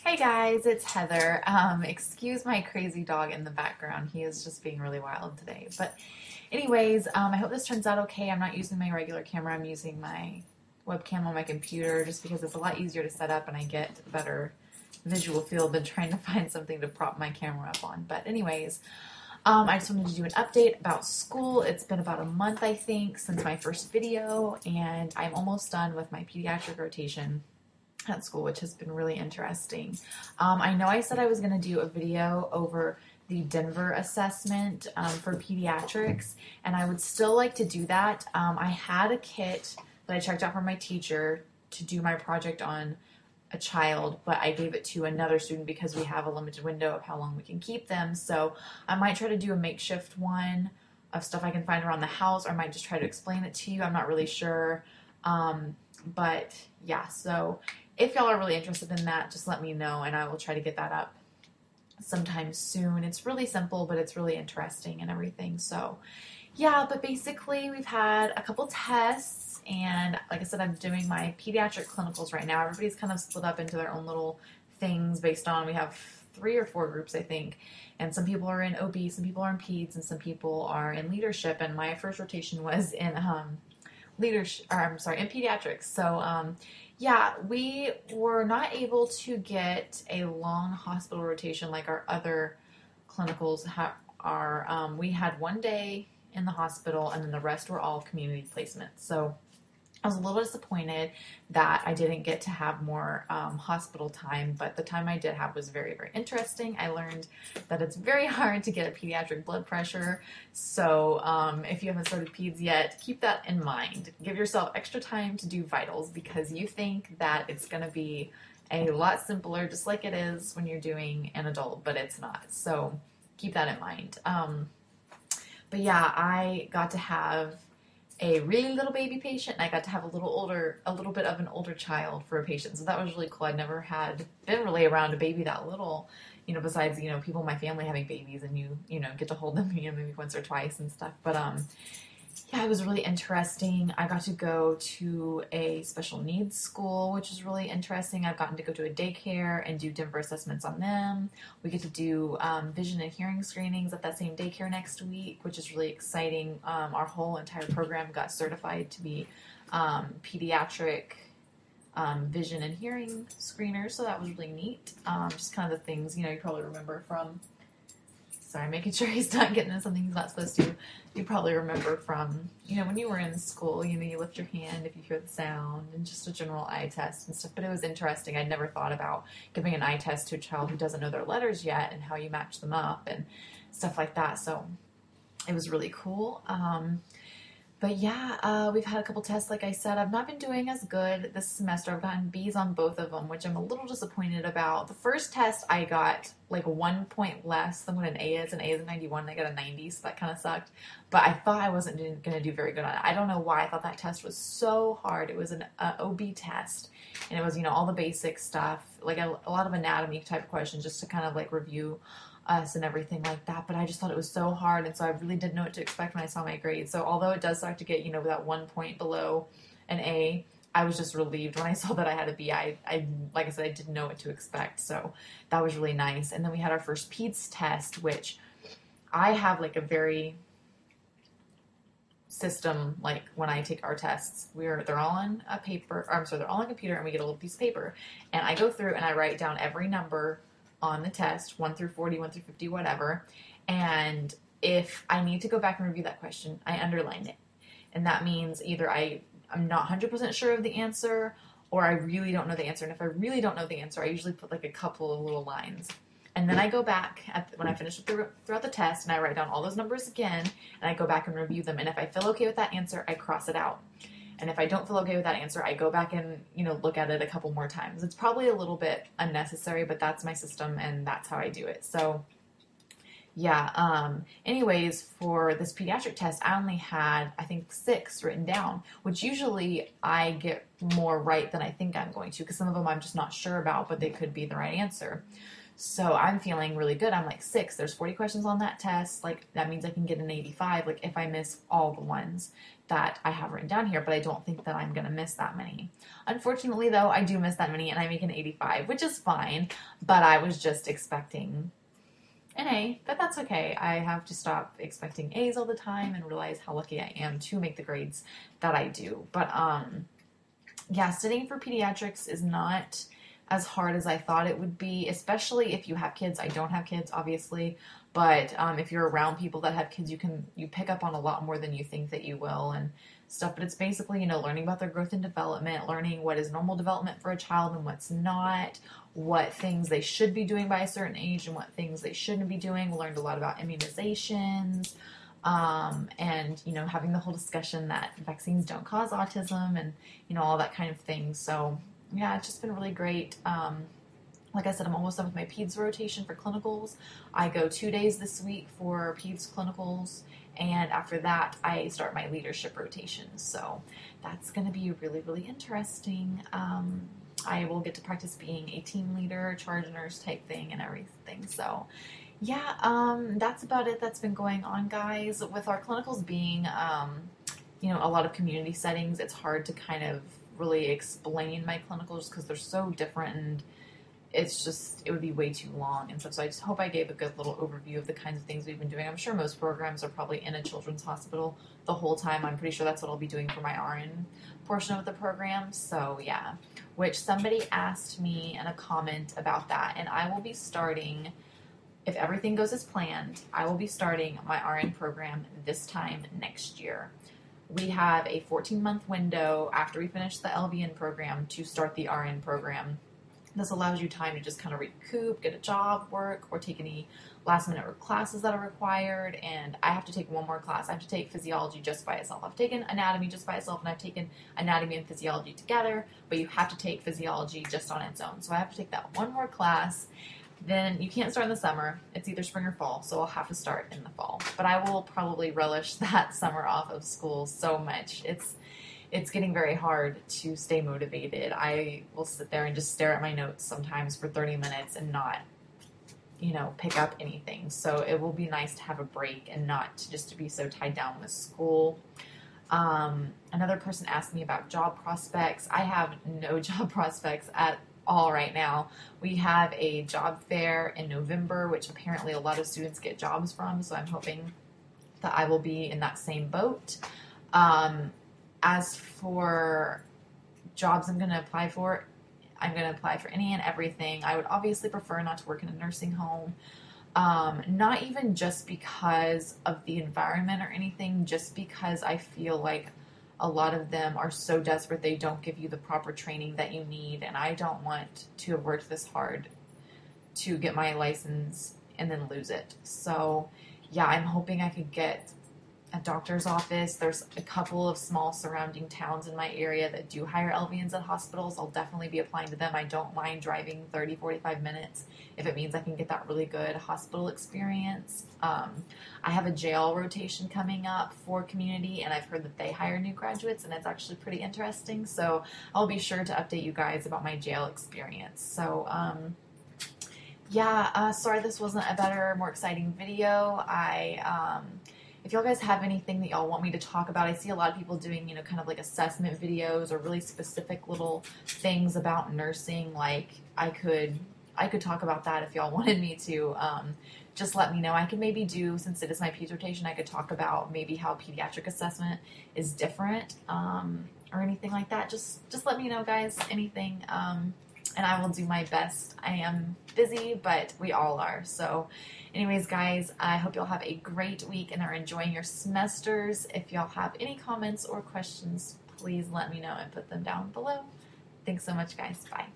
Hey guys, it's Heather. Excuse my crazy dog in the background. He is just being really wild today. But anyways, I hope this turns out okay. I'm not using my regular camera. I'm using my webcam on my computer just because it's a lot easier to set up and I get a better visual field than trying to find something to prop my camera up on. But anyways, I just wanted to do an update about school. It's been about a month, I think, since my first video, and I'm almost done with my pediatric rotation at school, which has been really interesting. I know I said I was going to do a video over the Denver assessment for pediatrics, and I would still like to do that. I had a kit that I checked out from my teacher to do my project on a child, but I gave it to another student because we have a limited window of how long we can keep them. So I might try to do a makeshift one of stuff I can find around the house, or I might just try to explain it to you. I'm not really sure. But yeah, so if y'all are really interested in that, just let me know and I will try to get that up sometime soon. It's really simple, but it's really interesting and everything. So yeah, but basically we've had a couple tests, and like I said, I'm doing my pediatric clinicals right now. Everybody's kind of split up into their own little things based on, we have 3 or 4 groups, I think. And some people are in OB, some people are in PEDS, and some people are in leadership. And my first rotation was in leadership, or I'm sorry, in pediatrics. So yeah, we were not able to get a long hospital rotation like our other clinicals are. We had 1 day in the hospital, and then the rest were all community placements. So I was a little disappointed that I didn't get to have more hospital time, but the time I did have was very, very interesting. I learned that it's very hard to get a pediatric blood pressure, so if you haven't started PEDS yet, keep that in mind. Give yourself extra time to do vitals because you think that it's going to be a lot simpler, just like it is when you're doing an adult, but it's not. So keep that in mind. But yeah, I got to have a really little baby patient, and I got to have a little bit of an older child for a patient. So that was really cool. I'd never been really around a baby that little, besides, people in my family having babies, and you get to hold them, maybe once or twice and stuff. But, yeah, it was really interesting. I got to go to a special needs school, which is really interesting. I've gotten to go to a daycare and do Denver assessments on them. We get to do vision and hearing screenings at that same daycare next week, which is really exciting. Our whole entire program got certified to be pediatric vision and hearing screeners, so that was really neat. Just kind of the things, you probably remember from... Sorry, making sure he's not getting into something he's not supposed to. You probably remember from, when you were in school, you lift your hand if you hear the sound, and just a general eye test and stuff. But it was interesting. I'd never thought about giving an eye test to a child who doesn't know their letters yet and how you match them up and stuff like that. So it was really cool. But yeah, we've had a couple tests, like I said. I've not been doing as good this semester. I've gotten B's on both of them, which I'm a little disappointed about. The first test, I got like 1 point less than what an A is. An A is a 91, and I got a 90, so that kind of sucked. But I thought I wasn't going to do very good on it. I don't know why. I thought that test was so hard. It was an OB test, and it was, all the basic stuff, like a lot of anatomy type of questions, just to kind of like review us and everything like that. But I just thought it was so hard, and so I really didn't know what to expect when I saw my grades. So although it does start to get, that 1 point below an A, I was just relieved when I saw that I had a B. I like I said, I didn't know what to expect, so that was really nice. And then we had our first PEDS test, which I have like a very system, like when I take our tests, they're all on a paper, or I'm sorry, they're all on a computer, and we get a little piece of paper, and I go through and I write down every number on the test, 1 through 40, 1 through 50, whatever. And if I need to go back and review that question, I underline it. And that means either I'm not 100% sure of the answer, or I really don't know the answer. And if I really don't know the answer, I usually put like a couple of little lines. And then I go back when I finish throughout the test, and I write down all those numbers again, and I go back and review them. And if I feel okay with that answer, I cross it out. And if I don't feel okay with that answer, I go back and, look at it a couple more times. It's probably a little bit unnecessary, but that's my system, and that's how I do it. So, yeah. Anyways, for this pediatric test, I only had, I think, 6 written down, which usually I get more right than I think I'm going to, because some of them I'm just not sure about, but they could be the right answer. So I'm feeling really good. I'm like 6. There's 40 questions on that test. Like that means I can get an 85. Like if I miss all the ones that I have written down here, but I don't think that I'm going to miss that many. Unfortunately though, I do miss that many and I make an 85, which is fine, but I was just expecting an A, but that's okay. I have to stop expecting A's all the time and realize how lucky I am to make the grades that I do. But yeah, studying for pediatrics is not as hard as I thought it would be, especially if you have kids. I don't have kids, obviously, but if you're around people that have kids, you pick up on a lot more than you think that you will and stuff. But it's basically, you know, learning about their growth and development, learning what is normal development for a child and what's not, what things they should be doing by a certain age and what things they shouldn't be doing. We learned a lot about immunizations, and, you know, having the whole discussion that vaccines don't cause autism and, you know, all that kind of thing. So, yeah, it's just been really great. Like I said, I'm almost done with my PEDS rotation for clinicals. I go 2 days this week for PEDS clinicals, and after that, I start my leadership rotation. So that's going to be really, really interesting. I will get to practice being a team leader, charge nurse type thing and everything. So yeah, that's about it that's been going on, guys. With our clinicals being, you know, a lot of community settings, it's hard to kind of really explain my clinicals because they're so different and it's just, it would be way too long and stuff. So I just hope I gave a good little overview of the kinds of things we've been doing. I'm sure most programs are probably in a children's hospital the whole time. I'm pretty sure that's what I'll be doing for my RN portion of the program. So yeah, which somebody asked me in a comment about that, and I will be starting, if everything goes as planned, I will be starting my RN program this time next year. We have a 14-month window after we finish the LVN program to start the RN program. This allows you time to just kind of recoup, get a job, work, or take any last-minute classes that are required. And I have to take one more class. I have to take physiology just by itself. I've taken anatomy just by itself, and I've taken anatomy and physiology together, but you have to take physiology just on its own. So I have to take that one more class. Then you can't start in the summer. It's either spring or fall, so I'll have to start in the fall. But I will probably relish that summer off of school so much. It's getting very hard to stay motivated. I will sit there and just stare at my notes sometimes for 30 minutes and not, you know, pick up anything. So it will be nice to have a break and not just to be so tied down with school. Another person asked me about job prospects. I have no job prospects at all right now. We have a job fair in November, which apparently a lot of students get jobs from, so I'm hoping that I will be in that same boat. As for jobs I'm going to apply for, I'm going to apply for any and everything. I would obviously prefer not to work in a nursing home. Not even just because of the environment or anything, just because I feel like a lot of them are so desperate they don't give you the proper training that you need, and I don't want to have worked this hard to get my license and then lose it. So yeah, I'm hoping I could get a doctor's office. There's a couple of small surrounding towns in my area that do hire LVNs at hospitals. I'll definitely be applying to them. I don't mind driving 30, 45 minutes if it means I can get that really good hospital experience. I have a jail rotation coming up for community, and I've heard that they hire new graduates, and it's actually pretty interesting. So I'll be sure to update you guys about my jail experience. So, yeah, sorry this wasn't a better, more exciting video. If y'all guys have anything that y'all want me to talk about, I see a lot of people doing, you know, kind of like assessment videos or really specific little things about nursing. Like I could talk about that if y'all wanted me to. Just let me know. I could maybe do, since it is my PEDS rotation, I could talk about maybe how pediatric assessment is different, or anything like that. Just let me know, guys, anything, and I will do my best. I am busy, but we all are. So anyways, guys, I hope y'all have a great week and are enjoying your semesters. If y'all have any comments or questions, please let me know and put them down below. Thanks so much, guys. Bye.